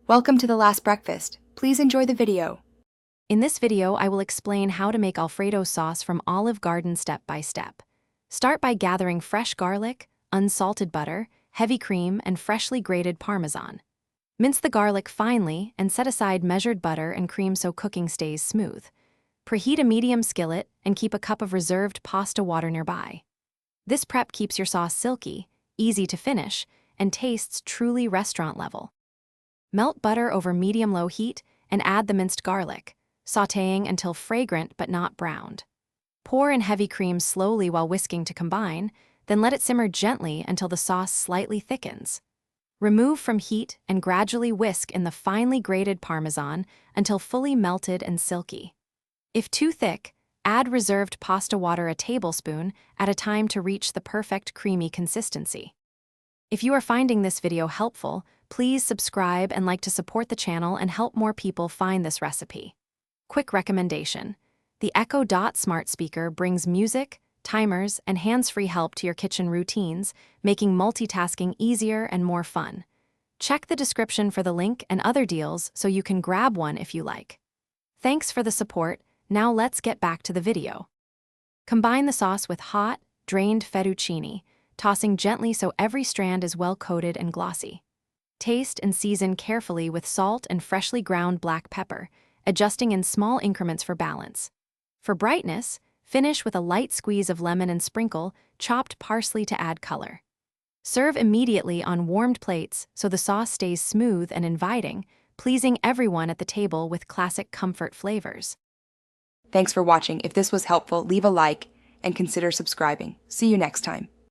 Welcome to The Last Breakfast. Please enjoy the video. In this video, I will explain how to make Alfredo sauce from Olive Garden step by step. Start by gathering fresh garlic, unsalted butter, heavy cream, and freshly grated Parmesan. Mince the garlic finely and set aside measured butter and cream so cooking stays smooth. Preheat a medium skillet and keep a cup of reserved pasta water nearby. This prep keeps your sauce silky, easy to finish, and tastes truly restaurant level. Melt butter over medium-low heat and add the minced garlic, sautéing until fragrant but not browned. Pour in heavy cream slowly while whisking to combine, then let it simmer gently until the sauce slightly thickens. Remove from heat and gradually whisk in the finely grated Parmesan until fully melted and silky. If too thick, add reserved pasta water a tablespoon at a time to reach the perfect creamy consistency. If you are finding this video helpful, please subscribe and like to support the channel and help more people find this recipe. Quick recommendation: the Echo Dot smart speaker brings music, timers, and hands-free help to your kitchen routines, making multitasking easier and more fun. Check the description for the link and other deals so you can grab one if you like. Thanks for the support. Now let's get back to the video. Combine the sauce with hot, drained fettuccine, tossing gently so every strand is well coated and glossy. Taste and season carefully with salt and freshly ground black pepper, adjusting in small increments for balance. For brightness, finish with a light squeeze of lemon and sprinkle chopped parsley to add color. Serve immediately on warmed plates so the sauce stays smooth and inviting, pleasing everyone at the table with classic comfort flavors. Thanks for watching. If this was helpful, leave a like and consider subscribing. See you next time.